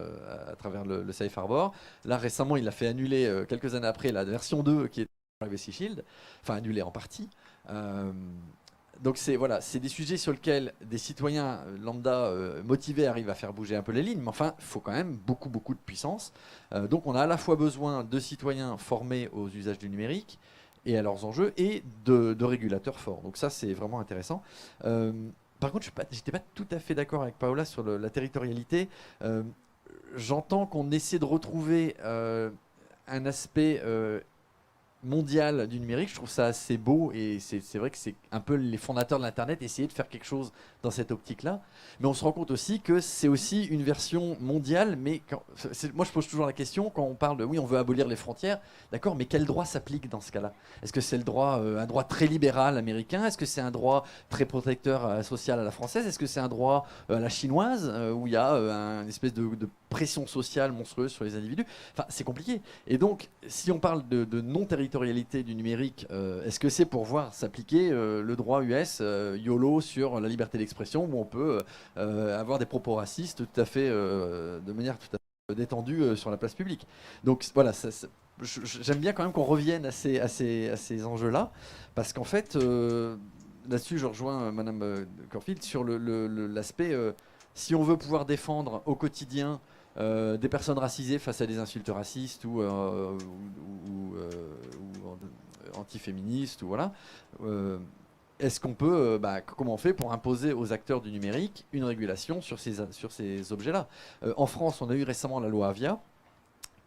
à travers le Safe Harbor. Là, récemment, il a fait annuler, quelques années après, la version 2 qui est Privacy Shield, enfin annulée en partie. Donc c'est des sujets sur lesquels des citoyens lambda motivés arrivent à faire bouger un peu les lignes, mais enfin, il faut quand même beaucoup de puissance. Donc on a à la fois besoin de citoyens formés aux usages du numérique et à leurs enjeux, et de régulateurs forts. Donc ça, c'est vraiment intéressant. Par contre, je n'étais pas tout à fait d'accord avec Paola sur la territorialité. J'entends qu'on essaie de retrouver un aspect mondial du numérique. Je trouve ça assez beau, et c'est vrai que c'est un peu les fondateurs de l'Internet essayer de faire quelque chose dans cette optique-là. Mais on se rend compte aussi que c'est aussi une version mondiale. Mais moi, je pose toujours la question quand on parle de oui, on veut abolir les frontières. D'accord, mais quel droit s'applique dans ce cas-là? Est-ce que c'est le droit, un droit très libéral américain? Est-ce que c'est un droit très protecteur social à la française? Est-ce que c'est un droit à la chinoise où il y a une espèce de pression sociale monstrueuse sur les individus? Enfin, c'est compliqué. Et donc, si on parle de non-territorialité du numérique, est-ce que c'est pour voir s'appliquer le droit US YOLO sur la liberté d'expression, où on peut avoir des propos racistes tout à fait, de manière tout à fait détendue sur la place publique? Donc voilà, j'aime bien quand même qu'on revienne à ces enjeux-là, parce qu'en fait, là-dessus, je rejoins Madame Corfield sur l'aspect, si on veut pouvoir défendre au quotidien des personnes racisées face à des insultes racistes ou antiféministes, ou voilà. Est-ce qu'on peut, comment on fait pour imposer aux acteurs du numérique une régulation sur ces objets-là? En France, on a eu récemment la loi Avia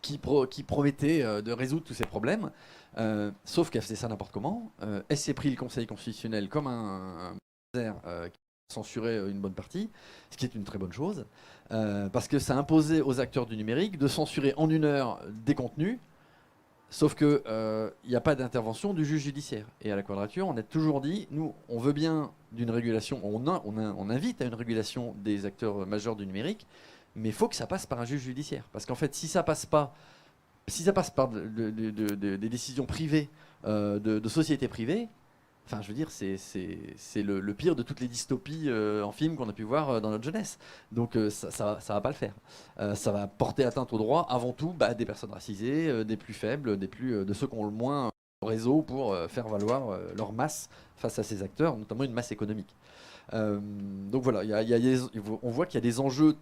qui promettait de résoudre tous ces problèmes, sauf qu'elle faisait ça n'importe comment. Elle s'est pris le Conseil constitutionnel comme un qui censurait une bonne partie, ce qui est une très bonne chose, parce que ça imposait aux acteurs du numérique de censurer en 1 heure des contenus. Sauf qu'il n'y a pas d'intervention du juge judiciaire. Et à la Quadrature, on a toujours dit, nous, on veut bien d'une régulation, on invite à une régulation des acteurs majeurs du numérique, mais il faut que ça passe par un juge judiciaire. Parce qu'en fait, si ça passe par des décisions privées, de sociétés privées, enfin, je veux dire, c'est le pire de toutes les dystopies en film qu'on a pu voir dans notre jeunesse. Donc ça va pas le faire. Ça va porter atteinte aux droits, avant tout, des personnes racisées, des plus faibles, de ceux qui ont le moins réseau pour faire valoir leur masse face à ces acteurs, notamment une masse économique. Donc voilà, on voit qu'il y a des enjeux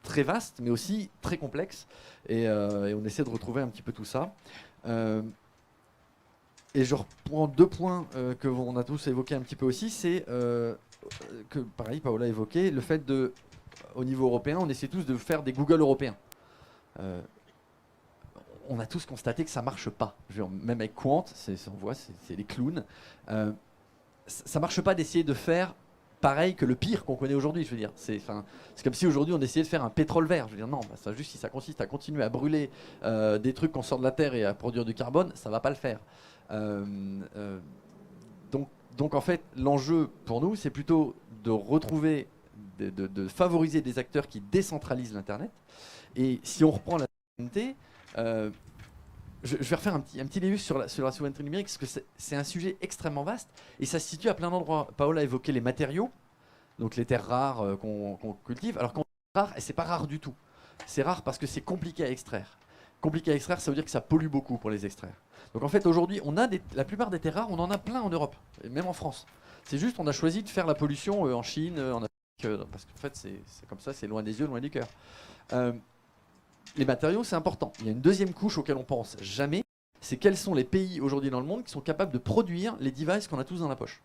très vastes, mais aussi très complexes, et on essaie de retrouver un petit peu tout ça. Et je reprends 2 points que on a tous évoqués un petit peu aussi, c'est que, pareil, Paola a évoqué, le fait au niveau européen, on essaie tous de faire des Google européens. On a tous constaté que ça marche pas. Même avec Quant, on voit, c'est les clowns. Ça marche pas d'essayer de faire pareil que le pire qu'on connaît aujourd'hui. Je veux dire, c'est comme si aujourd'hui on essayait de faire un pétrole vert. Je veux dire, non, ça, juste si ça consiste à continuer à brûler des trucs qu'on sort de la terre et à produire du carbone, ça va pas le faire. Donc en fait, l'enjeu pour nous, c'est plutôt de retrouver, de favoriser des acteurs qui décentralisent l'Internet. Et si on reprend la souveraineté, je vais refaire un petit léus sur la souveraineté numérique, parce que c'est un sujet extrêmement vaste, et ça se situe à plein d'endroits. Paola a évoqué les matériaux, donc les terres rares qu'on cultive. Alors quand on dit rare, c'est pas rare du tout. C'est rare parce que c'est compliqué à extraire. Compliqué à extraire, ça veut dire que ça pollue beaucoup pour les extraire. Donc en fait, aujourd'hui, on a la plupart des terres rares, on en a plein en Europe, et même en France. C'est juste, on a choisi de faire la pollution en Chine, en Afrique, parce qu'en fait, c'est comme ça, c'est loin des yeux, loin du cœur. Les matériaux, c'est important. Il y a une deuxième couche auquel on pense jamais, c'est quels sont les pays aujourd'hui dans le monde qui sont capables de produire les devices qu'on a tous dans la poche.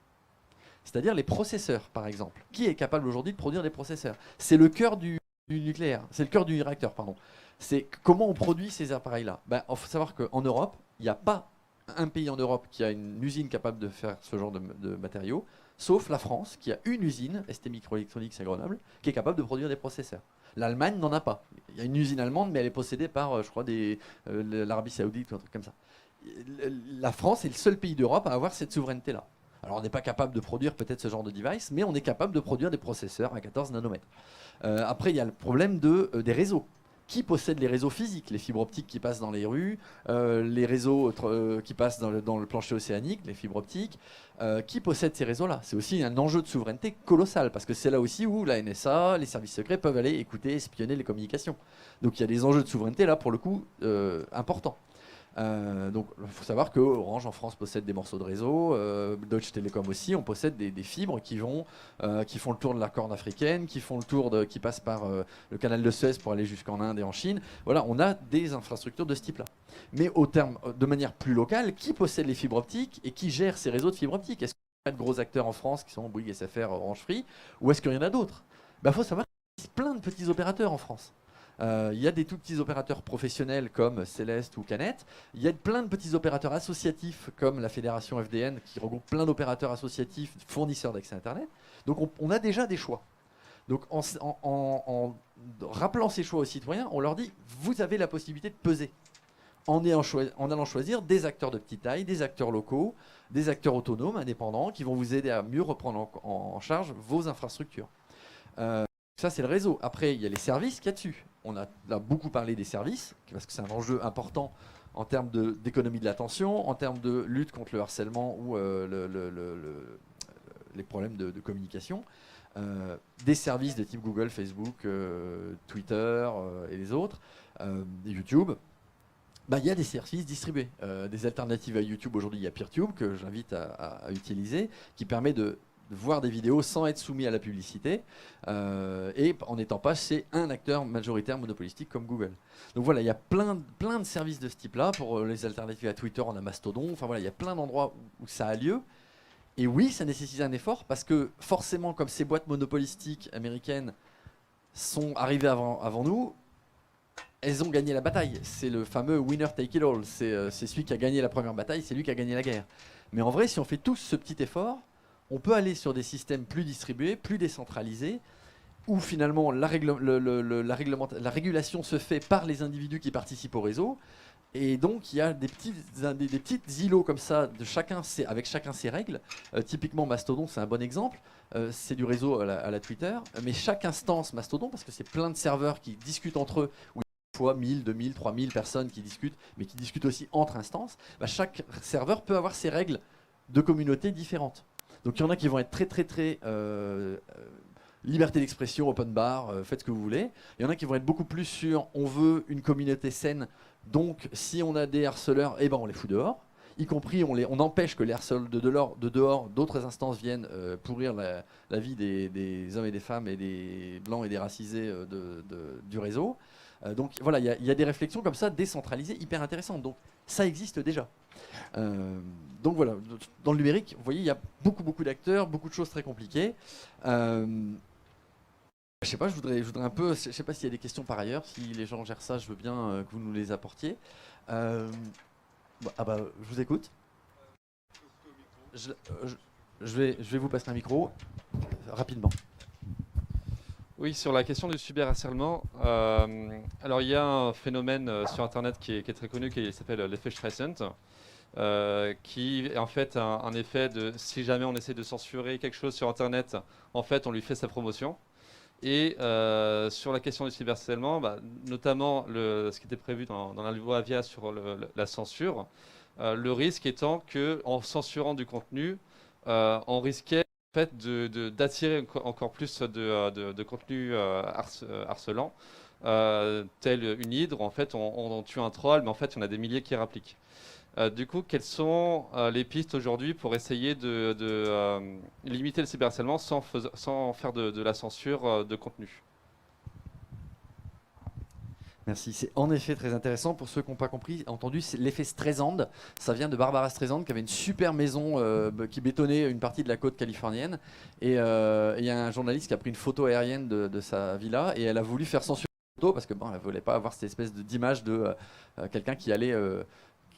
C'est-à-dire les processeurs, par exemple. Qui est capable aujourd'hui de produire des processeurs? C'est le cœur du nucléaire, c'est le cœur du réacteur, pardon. C'est comment on produit ces appareils-là. Il faut savoir qu'en Europe, il n'y a pas un pays en Europe qui a une usine capable de faire ce genre de matériaux, sauf la France, qui a une usine, ST Microelectronics à Grenoble, qui est capable de produire des processeurs. L'Allemagne n'en a pas. Il y a une usine allemande, mais elle est possédée par, je crois, l'Arabie Saoudite ou un truc comme ça. La France est le seul pays d'Europe à avoir cette souveraineté-là. Alors on n'est pas capable de produire peut-être ce genre de device, mais on est capable de produire des processeurs à 14 nanomètres. Après, il y a le problème des réseaux. Qui possède les réseaux physiques, les fibres optiques qui passent dans les rues, les réseaux qui passent dans le plancher océanique, les fibres optiques, qui possède ces réseaux-là? C'est aussi un enjeu de souveraineté colossal, parce que c'est là aussi où la NSA, les services secrets peuvent aller écouter, espionner les communications. Donc il y a des enjeux de souveraineté là, pour le coup, importants. Donc il faut savoir que Orange en France possède des morceaux de réseau, Deutsche Telekom aussi, on possède des fibres qui font le tour de la Corne africaine, qui passent par le canal de Suez pour aller jusqu'en Inde et en Chine. Voilà, on a des infrastructures de ce type-là. Mais de manière plus locale, qui possède les fibres optiques et qui gère ces réseaux de fibres optiques? Est-ce qu'il y a de gros acteurs en France qui sont Bouygues, SFR, Orange Free, ou est-ce qu'il y en a d'autres? Il faut savoir qu'il y a plein de petits opérateurs en France. Il y a des tout petits opérateurs professionnels comme Céleste ou Canet. Il y a plein de petits opérateurs associatifs comme la Fédération FDN qui regroupe plein d'opérateurs associatifs, fournisseurs d'accès Internet. Donc on a déjà des choix. Donc en rappelant ces choix aux citoyens, on leur dit vous avez la possibilité de peser en allant choisir des acteurs de petite taille, des acteurs locaux, des acteurs autonomes, indépendants, qui vont vous aider à mieux reprendre en charge vos infrastructures. Ça, c'est le réseau. Après, il y a les services qu'il y a dessus. On a là beaucoup parlé des services, parce que c'est un enjeu important en termes d'économie de l'attention, en termes de lutte contre le harcèlement ou les problèmes de communication. Des services de type Google, Facebook, Twitter et les autres, YouTube. Il y a des services distribués. Des alternatives à YouTube, aujourd'hui, il y a PeerTube, que j'invite à utiliser, qui permet de voir des vidéos sans être soumis à la publicité et en n'étant pas chez un acteur majoritaire monopolistique comme Google. Donc voilà, il y a plein de services de ce type-là. Pour les alternatives à Twitter, on a Mastodon. Enfin voilà, il y a plein d'endroits où ça a lieu. Et oui, ça nécessite un effort parce que forcément, comme ces boîtes monopolistiques américaines sont arrivées avant nous, elles ont gagné la bataille. C'est le fameux winner take it all. C'est celui qui a gagné la première bataille, c'est lui qui a gagné la guerre. Mais en vrai, si on fait tous ce petit effort, on peut aller sur des systèmes plus distribués, plus décentralisés, où finalement la régulation se fait par les individus qui participent au réseau. Et donc il y a des petites îlots comme ça, avec chacun ses règles. Typiquement Mastodon, c'est un bon exemple. C'est du réseau à la Twitter. Mais chaque instance Mastodon, parce que c'est plein de serveurs qui discutent entre eux, où il y a fois 1000, 2000, 3000 personnes qui discutent, mais qui discutent aussi entre instances, chaque serveur peut avoir ses règles de communauté différentes. Donc il y en a qui vont être très liberté d'expression, open bar, faites ce que vous voulez. Il y en a qui vont être beaucoup plus sur on veut une communauté saine, donc si on a des harceleurs, on les fout dehors. Y compris, on empêche que les harceleurs de dehors, d'autres instances viennent pourrir la vie des hommes et des femmes et des blancs et des racisés du réseau. Donc voilà, il y a des réflexions comme ça, décentralisées, hyper intéressantes. Donc ça existe déjà. Donc voilà, dans le numérique, vous voyez, il y a beaucoup d'acteurs, beaucoup de choses très compliquées. Je sais pas, je voudrais un peu, je sais pas s'il y a des questions par ailleurs, si les gens gèrent ça, je veux bien que vous nous les apportiez. Je vous écoute. Je vais vous passer un micro rapidement. Oui, sur la question du cyberharcèlement, alors il y a un phénomène sur Internet qui est très connu, qui s'appelle l'effet Streisand, qui est en fait un effet de si jamais on essaie de censurer quelque chose sur Internet, en fait on lui fait sa promotion. Et sur la question du cyberharcèlement, notamment ce qui était prévu dans la loi Avia sur la censure, le risque étant qu'en censurant du contenu, on risquait en fait d'attirer encore plus de contenu harcelant, tel une hydre. En fait, on tue un troll, mais en fait, il y en a des milliers qui répliquent. Du coup, quelles sont les pistes aujourd'hui pour essayer de limiter le cyberharcèlement sans faire de la censure de contenu? Merci, c'est en effet très intéressant. Pour ceux qui n'ont pas entendu, c'est l'effet Streisand. Ça vient de Barbara Streisand qui avait une super maison qui bétonnait une partie de la côte californienne. Et il y a un journaliste qui a pris une photo aérienne de sa villa et elle a voulu faire censurer la photo parce que elle ne voulait pas avoir cette espèce d'image de quelqu'un qui allait...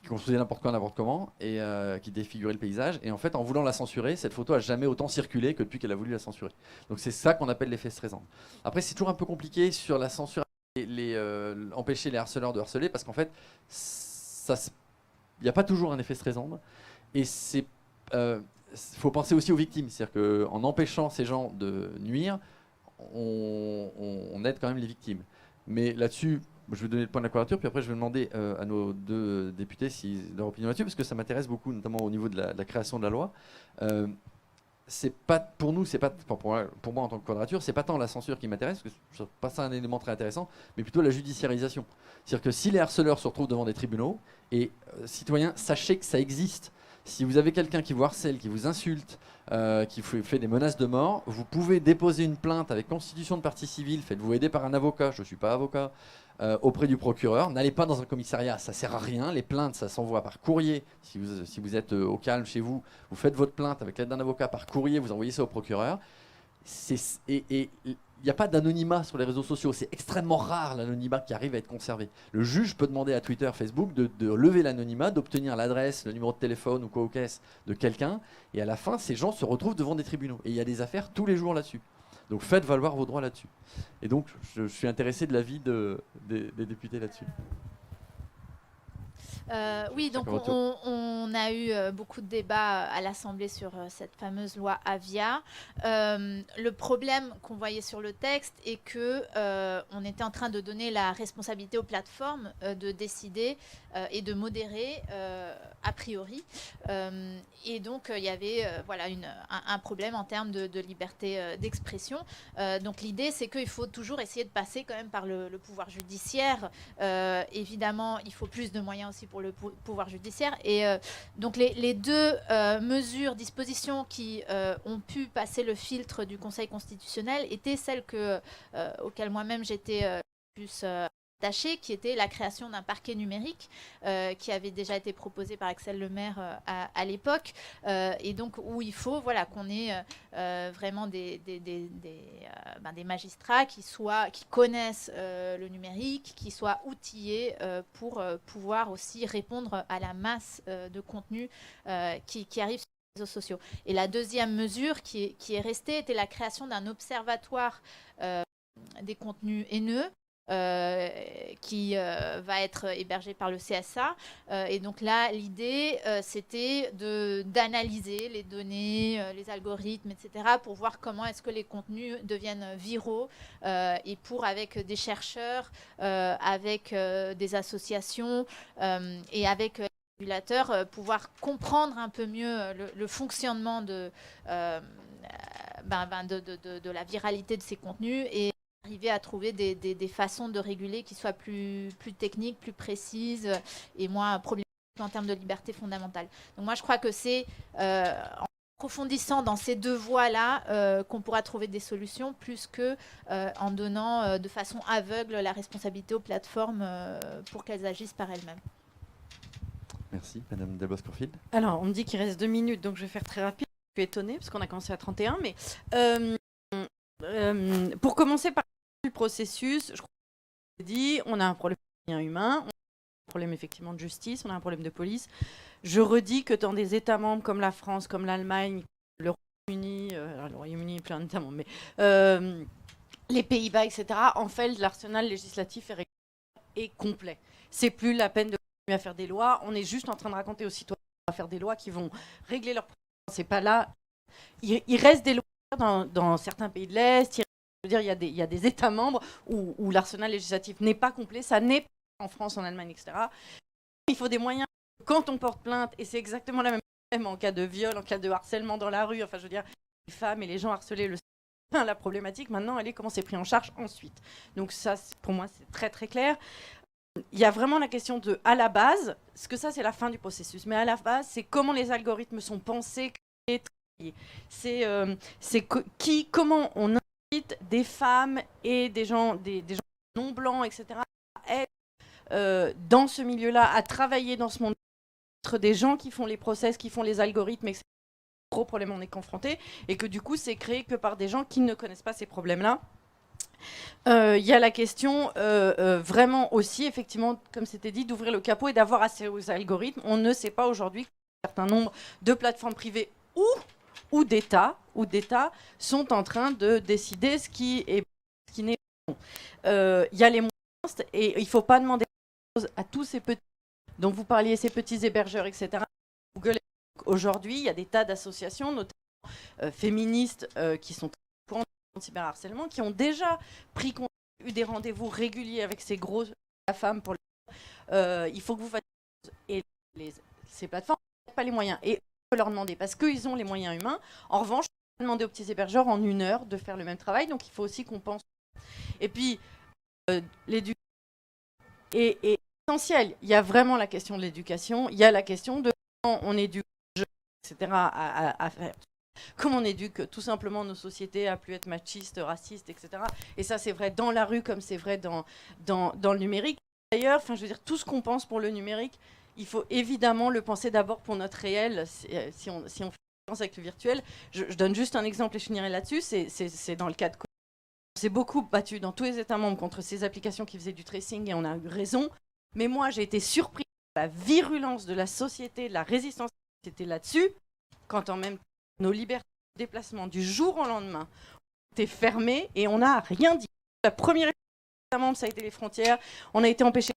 qui construisait n'importe quoi, n'importe comment, et qui défigurait le paysage. Et en fait, en voulant la censurer, cette photo a jamais autant circulé que depuis qu'elle a voulu la censurer. Donc c'est ça qu'on appelle l'effet Streisand. Après, c'est toujours un peu compliqué sur la censure, empêcher les harceleurs de harceler, parce qu'en fait, il n'y a pas toujours un effet Streisand. Et faut penser aussi aux victimes. C'est-à-dire qu'en empêchant ces gens de nuire, on aide quand même les victimes. Mais là-dessus, je vais donner le point de la quadrature, puis après je vais demander à nos deux députés leur opinion là-dessus, parce que ça m'intéresse beaucoup, notamment au niveau de la création de la loi. c'est pas pour nous, c'est pas pour moi en tant que Quadrature, c'est pas tant la censure qui m'intéresse, parce que je trouve pas ça un élément très intéressant, mais plutôt la judiciarisation. C'est-à-dire que si les harceleurs se retrouvent devant des tribunaux, et citoyens, sachez que ça existe. Si vous avez quelqu'un qui vous harcèle, qui vous insulte, qui fait des menaces de mort, vous pouvez déposer une plainte avec constitution de partie civile, faites-vous aider par un avocat, je ne suis pas avocat, auprès du procureur. N'allez pas dans un commissariat, ça ne sert à rien. Les plaintes, ça s'envoie par courrier. Si vous êtes au calme chez vous, vous faites votre plainte avec l'aide d'un avocat par courrier, vous envoyez ça au procureur. Et il n'y a pas d'anonymat sur les réseaux sociaux. C'est extrêmement rare l'anonymat qui arrive à être conservé. Le juge peut demander à Twitter, Facebook de lever l'anonymat, d'obtenir l'adresse, le numéro de téléphone ou quoi au caisse de quelqu'un. Et à la fin, ces gens se retrouvent devant des tribunaux. Et il y a des affaires tous les jours là-dessus. Donc faites valoir vos droits là-dessus. Et donc je suis intéressé de l'avis des députés là-dessus. Oui, donc on a eu beaucoup de débats à l'Assemblée sur cette fameuse loi Avia. Le problème qu'on voyait sur le texte est que on était en train de donner la responsabilité aux plateformes de décider et de modérer a priori. Et donc il y avait voilà un problème en termes de liberté d'expression. Donc l'idée c'est qu'il faut toujours essayer de passer quand même par le pouvoir judiciaire. Évidemment, il faut plus de moyens aussi pour le pouvoir judiciaire. Et donc les deux dispositions qui ont pu passer le filtre du Conseil constitutionnel étaient celles auxquelles moi-même j'étais plus attachée, qui était la création d'un parquet numérique qui avait déjà été proposé par Axel Lemaire à l'époque, et donc où il faut qu'on ait vraiment des magistrats qui connaissent le numérique, qui soient outillés pour pouvoir aussi répondre à la masse de contenu qui arrive sur les réseaux sociaux. Et la deuxième mesure qui est restée était la création d'un observatoire des contenus haineux, qui va être hébergé par le CSA. Et donc là, l'idée, c'était d'analyser les données, les algorithmes, etc., pour voir comment est-ce que les contenus deviennent viraux, et avec des chercheurs, avec des associations et avec les régulateurs, pouvoir comprendre un peu mieux le fonctionnement de la viralité de ces contenus et arriver à trouver des façons de réguler qui soient plus techniques, plus précises et moins problématiques en termes de liberté fondamentale. Donc moi, je crois que c'est en approfondissant dans ces deux voies-là qu'on pourra trouver des solutions, plus que en donnant de façon aveugle la responsabilité aux plateformes pour qu'elles agissent par elles-mêmes. Merci, Madame Delbos-Corfield. Alors, on me dit qu'il reste 2 minutes, donc je vais faire très rapide. Je suis étonnée, parce qu'on a commencé à 31, mais pour commencer par le processus, je crois que dit, on a un problème humain, on a un problème effectivement de justice, on a un problème de police. Je redis que dans des États membres comme la France, comme l'Allemagne, le Royaume-Uni, le Royaume-Uni est plein d'États membres, mais les Pays-Bas, etc., en fait, l'arsenal législatif est complet. C'est plus la peine de continuer à faire des lois, on est juste en train de raconter aux citoyens à faire des lois qui vont régler leurs problèmes. C'est pas là. Il reste des lois dans certains pays de l'Est. Je veux dire, il y a des États membres où l'arsenal législatif n'est pas complet. Ça n'est pas en France, en Allemagne, etc. Il faut des moyens. Quand on porte plainte, et c'est exactement la même chose en cas de viol, en cas de harcèlement dans la rue, enfin, je veux dire, les femmes et les gens harcelés, la problématique, maintenant, elle est comment c'est pris en charge ensuite. Donc ça, pour moi, c'est très, très clair. Il y a vraiment la question de, à la base, parce que ça, c'est la fin du processus, mais à la base, c'est comment les algorithmes sont pensés, créés, travaillés. C'est comment on invite des femmes et des gens non blancs, etc., à être dans ce milieu-là, à travailler dans ce monde, être des gens qui font les process, qui font les algorithmes, etc. Gros problème on est confronté, et que du coup, c'est créé que par des gens qui ne connaissent pas ces problèmes-là. Il y a la question vraiment aussi, effectivement, comme c'était dit, d'ouvrir le capot et d'avoir accès aux algorithmes. On ne sait pas aujourd'hui qu'un certain nombre de plateformes privées ou d'États sont en train de décider ce qui n'est pas bon. Il y a les moyens, et il ne faut pas demander des choses à tous ces petits, dont vous parliez, ces petits hébergeurs, etc. Google, aujourd'hui, il y a des tas d'associations, notamment féministes, qui sont pour de cyberharcèlement, qui ont déjà eu des rendez-vous réguliers avec ces gros femmes pour il faut que vous fassiez et ces plateformes n'ont pas les moyens et on peut leur demander parce qu'ils ont les moyens humains. En revanche, demander aux petits hébergeurs en 1 heure de faire le même travail, donc il faut aussi qu'on pense. Et puis, l'éducation est essentielle. Il y a vraiment la question de l'éducation, il y a la question de comment on éduque les jeunes, etc., à faire. Comment on éduque tout simplement nos sociétés à plus être machistes, racistes, etc. Et ça, c'est vrai dans la rue comme c'est vrai dans le numérique. D'ailleurs, je veux dire, tout ce qu'on pense pour le numérique, il faut évidemment le penser d'abord pour notre réel, si on fait confiance avec le virtuel. Je donne juste un exemple et je finirai là-dessus. C'est dans le cas de Covid. On s'est beaucoup battu dans tous les États membres contre ces applications qui faisaient du tracing et on a eu raison. Mais moi, j'ai été surpris par la virulence de la société, de la résistance de la société là-dessus, quand en même temps, nos libertés de déplacement du jour au lendemain ont été fermées et on n'a rien dit. La première étape des États membres, ça a été les frontières. On a été empêchés,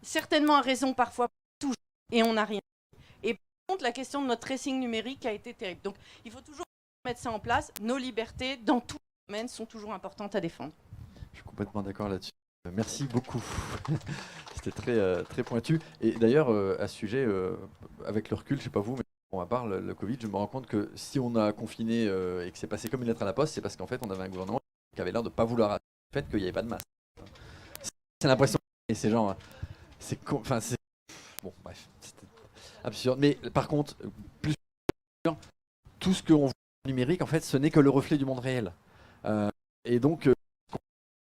certainement à raison parfois, toujours, et on n'a rien dit. Et par contre, la question de notre tracing numérique a été terrible. Donc, il faut toujours mettre ça en place. Nos libertés, dans tous les domaines, sont toujours importantes à défendre. Je suis complètement d'accord là-dessus. Merci beaucoup. C'était très pointu. Et d'ailleurs, à ce sujet, avec le recul, je ne sais pas vous, mais à part le Covid, je me rends compte que si on a confiné et que c'est passé comme une lettre à la poste, c'est parce qu'en fait, on avait un gouvernement qui avait l'air de ne pas vouloir assumer le fait qu'il n'y avait pas de masque. C'est l'impression. Et c'est genre. Enfin, c'est. Bon, bref. C'était absurde. Mais par contre, plus tout ce qu'on voit en numérique, en fait, ce n'est que le reflet du monde réel. Et donc,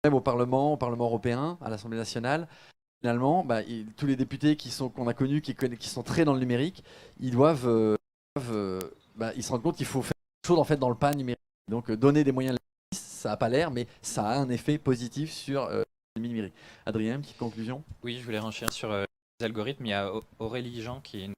même au Parlement européen, à l'Assemblée nationale, finalement, tous les députés qu'on a connus, qui sont très dans le numérique, ils se rendent compte qu'il faut faire quelque chose en fait dans le pas numérique. Donc donner des moyens, ça n'a pas l'air, mais ça a un effet positif sur l'économie numérique. Adrien, petite conclusion? Oui, je voulais renchérir sur les algorithmes. Il y a Aurélie Jean qui est une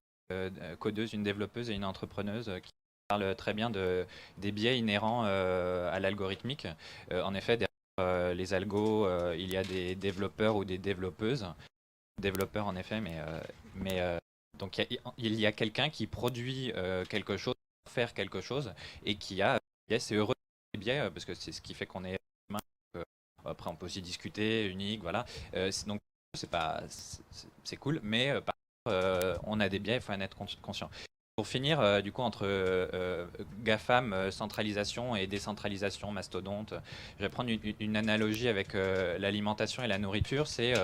codeuse, une développeuse et une entrepreneuse qui parle très bien des biais inhérents à l'algorithmique. En effet, derrière les algos, il y a des développeurs ou des développeuses. Développeurs en effet, donc il y a quelqu'un qui produit quelque chose, faire quelque chose, et qui a biais. C'est heureux les biais parce que c'est ce qui fait qu'on est humain. Après, on peut aussi discuter, unique, voilà. Donc c'est cool, mais par contre, on a des biais, il faut en être conscient. Pour finir, du coup, entre GAFAM, centralisation et décentralisation, mastodonte, je vais prendre une analogie avec l'alimentation et la nourriture. C'est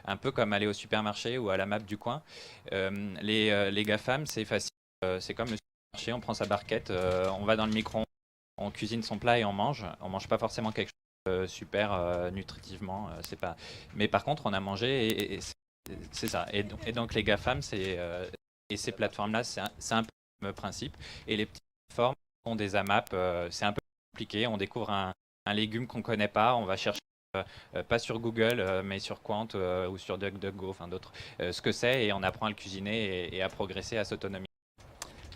un peu comme aller au supermarché ou à la map du coin. Les GAFAM, c'est facile. C'est comme le supermarché, on prend sa barquette, on va dans le micro-ondes, on cuisine son plat et on mange. On mange pas forcément quelque chose super nutritivement. C'est pas. Mais par contre, on a mangé et c'est ça. Et donc les GAFAM, et ces plateformes-là, c'est un peu le même principe. Et les petites plateformes ont des AMAP, c'est un peu compliqué. On découvre un légume qu'on ne connaît pas, on va chercher, pas sur Google, mais sur Quant ou sur DuckDuckGo, enfin d'autres, ce que c'est, et on apprend à le cuisiner et à progresser, à s'autonomiser.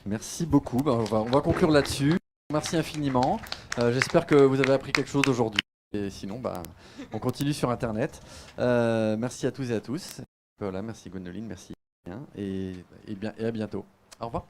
Merci beaucoup. On va conclure là-dessus. Merci infiniment. J'espère que vous avez appris quelque chose aujourd'hui. Et sinon, on continue sur Internet. Merci à tous et à tous. Voilà, merci Gwendoline, merci. Et à bientôt. Au revoir.